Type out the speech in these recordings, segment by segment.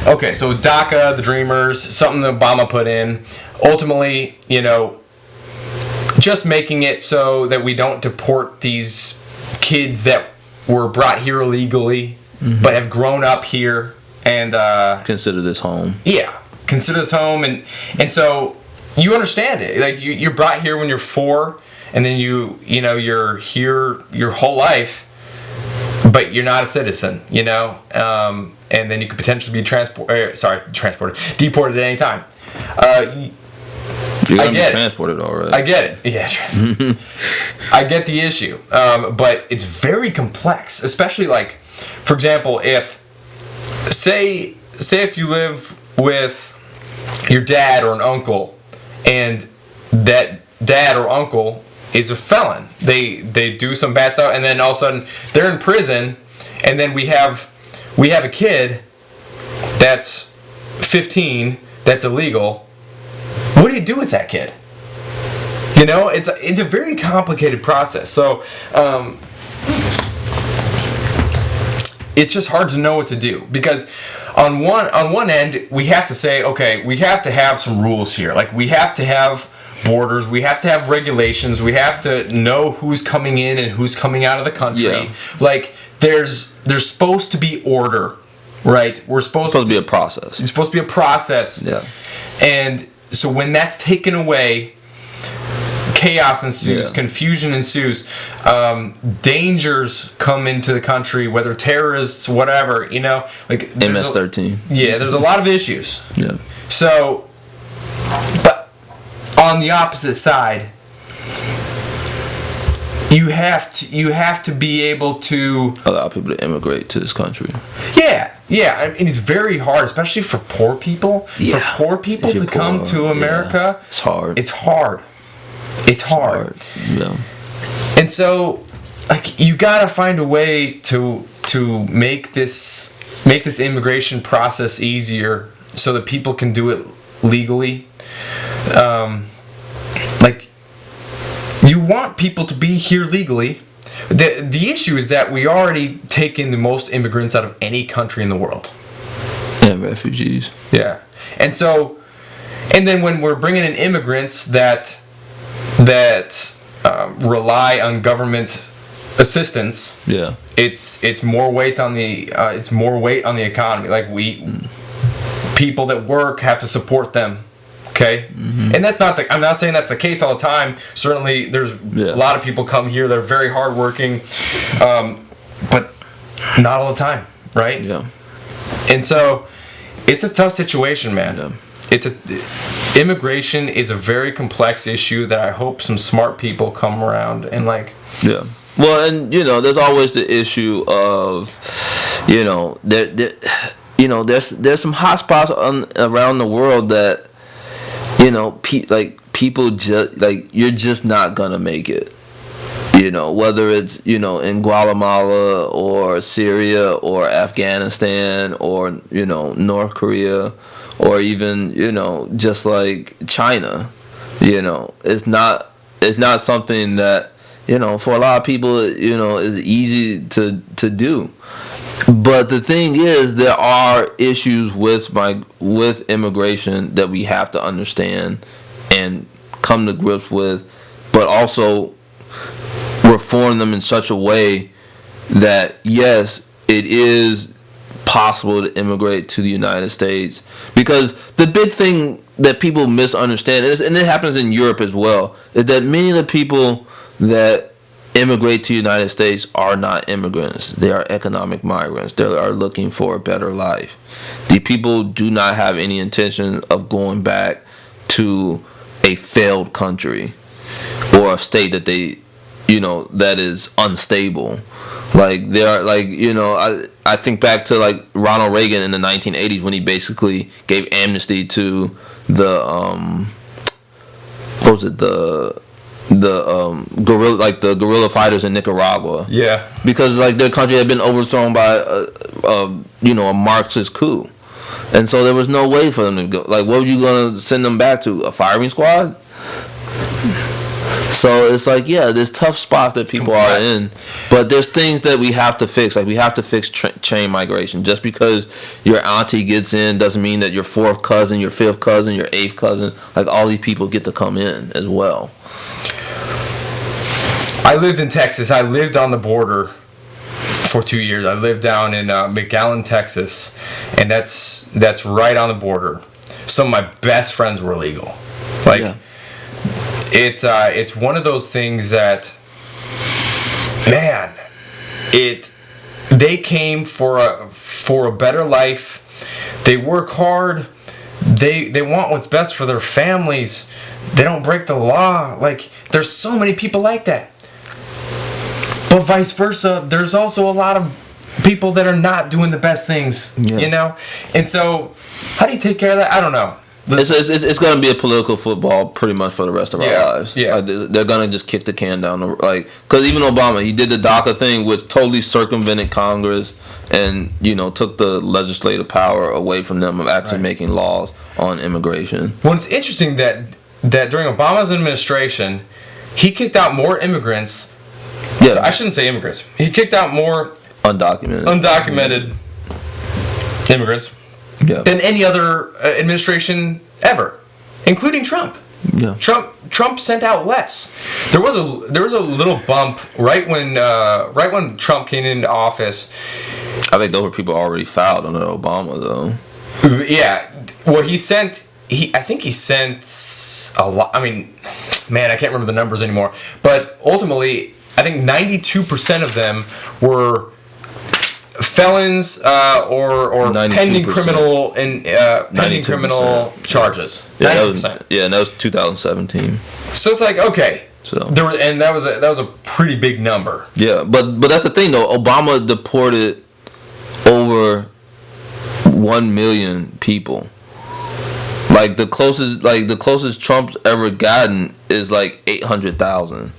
Okay, so DACA, the Dreamers, something that Obama put in. Ultimately, just making it so that we don't deport these kids that were brought here illegally, but have grown up here and consider this home. Yeah, consider this home, and so you understand it. Like you're brought here when you're 4, and then you're here your whole life, but you're not a citizen. And then you could potentially be deported at any time. You're I gonna get be transported already. I get it. Yeah, I get the issue, but it's very complex. Especially like, for example, if if you live with your dad or an uncle, and that dad or uncle is a felon. They do some bad stuff, and then all of a sudden they're in prison, and then we have a kid that's 15 that's illegal. What do you do with that kid? It's a very complicated process. So it's just hard to know what to do, because on one end we have to say, okay, we have to have some rules here. Like we have to have borders, we have to have regulations, we have to know who's coming in and who's coming out of the country. Yeah. Like there's supposed to be order, right? We're supposed to be a process. It's supposed to be a process. Yeah. And so when that's taken away, chaos ensues, confusion ensues, dangers come into the country, whether terrorists, whatever, like MS-13. There's a lot of issues. Yeah. So, but on the opposite side, you have to be able to allow people to immigrate to this country. Yeah. I mean, it's very hard, especially for poor people. Yeah. For poor people to come to America, it's hard. It's hard. Yeah. And so, like, you gotta find a way to make this immigration process easier so that people can do it legally. Like, you want people to be here legally. The issue is that we already take in the most immigrants out of any country in the world. And refugees. Yeah. And so, and then when we're bringing in immigrants that rely on government assistance, it's more weight on the economy. Like people that work have to support them. Okay, and that's I'm not saying that's the case all the time. Certainly, there's a lot of people come here. They're very hardworking, but not all the time, right? Yeah. And so, it's a tough situation, man. Yeah. Immigration is a very complex issue that I hope some smart people come around and like. Yeah. Well, and there's always the issue of, there's some hot spots around the world that. People just you're just not gonna make it. Whether it's in Guatemala or Syria or Afghanistan or North Korea or even just like China. It's not something that for a lot of people is easy to do. But the thing is, there are issues with immigration that we have to understand and come to grips with, but also reform them in such a way that, yes, it is possible to immigrate to the United States. Because the big thing that people misunderstand, and it happens in Europe as well, is that many of the people that immigrate to the United States are not immigrants. They are economic migrants. They are looking for a better life. The people do not have any intention of going back to a failed country or a state that they, that is unstable. Like they are, I think back to like Ronald Reagan in the 1980s when he basically gave amnesty to the guerrilla fighters in Nicaragua. Yeah. Because their country had been overthrown by a Marxist coup. And so there was no way for them to go. Like, what were you going to send them back to? A firing squad? So it's like, yeah, there's tough spots that people are in, but there's things that we have to fix. Like we have to fix chain migration. Just because your auntie gets in doesn't mean that your fourth cousin, your fifth cousin, your eighth cousin, like all these people get to come in as well. I lived in Texas. I lived on the border for 2 years. I lived down in McAllen, Texas, and that's right on the border. Some of my best friends were illegal. Like. Yeah. It's one of those things that, man, they came for a better life. They work hard. They want what's best for their families. They don't break the law. Like, there's so many people like that. But vice versa, there's also a lot of people that are not doing the best things, you know? And so, how do you take care of that? I don't know. It's going to be a political football pretty much for the rest of our lives. Yeah. Like, they're going to just kick the can down. Because even Obama, he did the DACA thing, which totally circumvented Congress and, took the legislative power away from them of actually making laws on immigration. Well, it's interesting that during Obama's administration, he kicked out more immigrants. Yeah. So I shouldn't say immigrants. He kicked out more undocumented immigrants. Yeah. Than any other administration ever, including Trump. Yeah. Trump sent out less. There was a little bump right when Trump came into office. I think those were people already filed under Obama though. Yeah. Well, I think he sent a lot. I mean, man, I can't remember the numbers anymore. But ultimately, I think 92% of them were felons or pending criminal charges. Yeah, 90%. And that was 2017. So it's like, okay. So that was a pretty big number. Yeah, but that's the thing though. Obama deported over 1 million people. Like the closest Trump's ever gotten is like 800,000.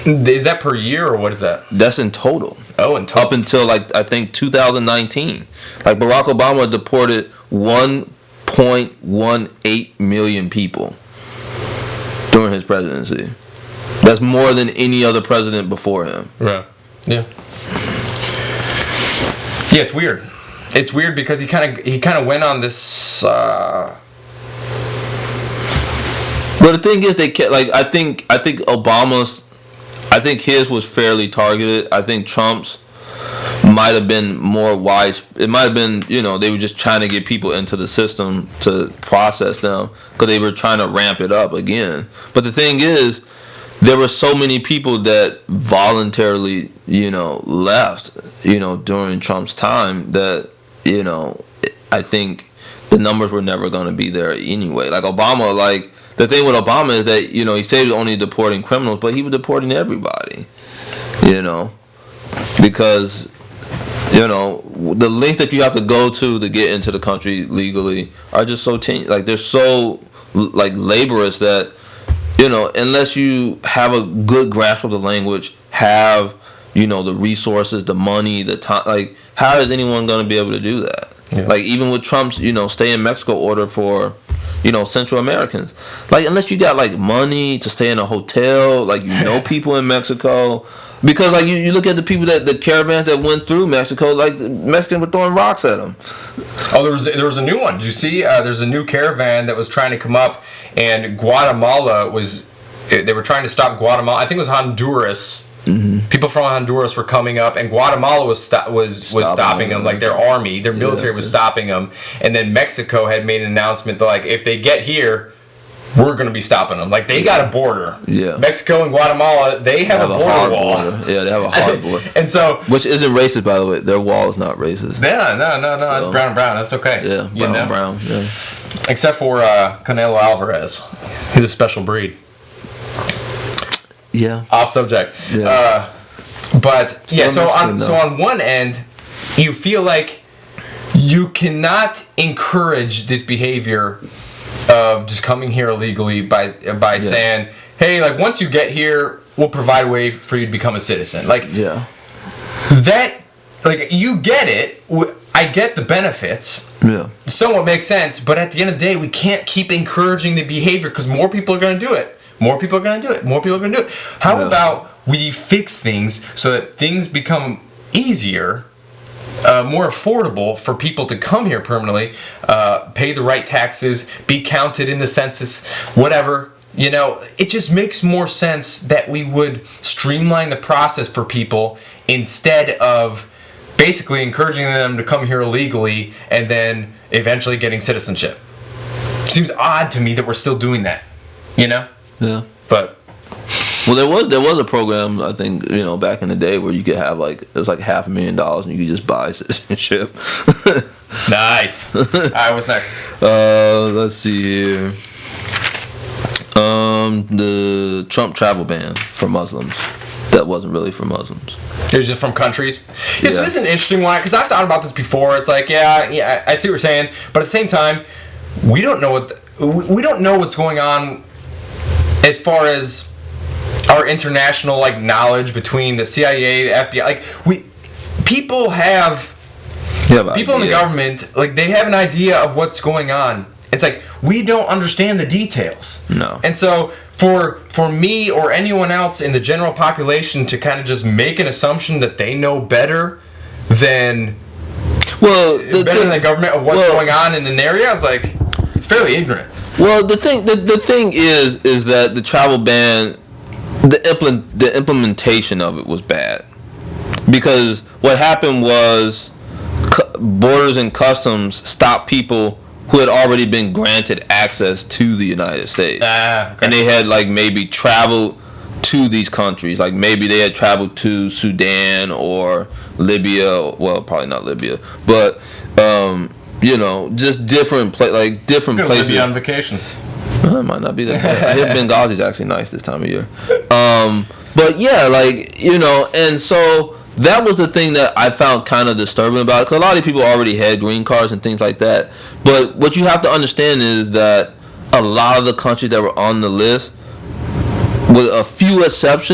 Is that per year or what is that? That's in total. Oh, in total. Up until I think 2019. Like Barack Obama deported 1.18 million people during his presidency. That's more than any other president before him. Yeah. Yeah. Yeah, it's weird. It's weird because he kind of went on this. But the thing is, they kept I think Obama's. I think his was fairly targeted. I think Trump's might have been more wise. It might have been, they were just trying to get people into the system to process them because they were trying to ramp it up again. But the thing is, there were so many people that voluntarily, left, during Trump's time that, I think the numbers were never going to be there anyway. Like Obama, the thing with Obama is that, he said he was only deporting criminals, but he was deporting everybody, because, the lengths that you have to go to get into the country legally are just so, they're so, laborious that, unless you have a good grasp of the language, have, the resources, the money, the time, how is anyone going to be able to do that? Yeah. Even with Trump's, stay in Mexico order for, Central Americans. Unless you got, money to stay in a hotel, people in Mexico. Because, you look at the people the caravans that went through Mexico, the Mexicans were throwing rocks at them. Oh, there was a new one. Did you see? There's a new caravan that was trying to come up, and Guatemala they were trying to stop Guatemala. I think it was Honduras. Mm-hmm. People from Honduras were coming up, and Guatemala was stopping them. Their army, their military was stopping them. And then Mexico had made an announcement that if they get here, we're going to be stopping them. They got a border. Yeah. Mexico and Guatemala, they have a border wall. Yeah, they have a hard border. And so, which isn't racist, by the way. Their wall is not racist. Yeah, no. So, it's brown. That's okay. Yeah, brown. Yeah. Except for Canelo Alvarez, he's a special breed. Yeah. Off subject. Yeah. But yeah, so on one end, you feel like you cannot encourage this behavior of just coming here illegally by saying, hey, once you get here, we'll provide a way for you to become a citizen. That, you get it. I get the benefits. Yeah. Somewhat makes sense, but at the end of the day, we can't keep encouraging the behavior because more people are going to do it. more people are going to do it. More people are going to do it. How about we fix things so that things become easier, more affordable for people to come here permanently, pay the right taxes, be counted in the census, whatever. It just makes more sense that we would streamline the process for people instead of basically encouraging them to come here illegally and then eventually getting citizenship. Seems odd to me that we're still doing that, Yeah. But there was a program, I think, back in the day where you could have it was like $500,000 and you could just buy citizenship. Nice. All right, what's next? Let's see here. The Trump travel ban for Muslims. That wasn't really for Muslims. It was just from countries. Yeah. So this is an interesting one because I've thought about this before. It's like, yeah, I see what you're saying, but at the same time, we don't know what's going on as far as our international knowledge between the CIA, the FBI. People in the government they have an idea of what's going on. It's like we don't understand the details. No. And so for me or anyone else in the general population to kind of just make an assumption that they know better than the government of what's going on in an area, it's fairly ignorant. Well, the thing is that the travel ban, the implementation of it was bad, because what happened was borders and customs stopped people who had already been granted access to the United States. Okay. And they had maybe traveled to these countries. Maybe they had traveled to Sudan or Libya. Well, probably not Libya, but just different different places. Libya on vacation. It might not be that bad. I hear Benghazi's actually nice this time of year. But yeah, and so that was the thing that I found kind of disturbing about it, because a lot of people already had green cards and things like that. But what you have to understand is that a lot of the countries that were on the list, with a few exceptions,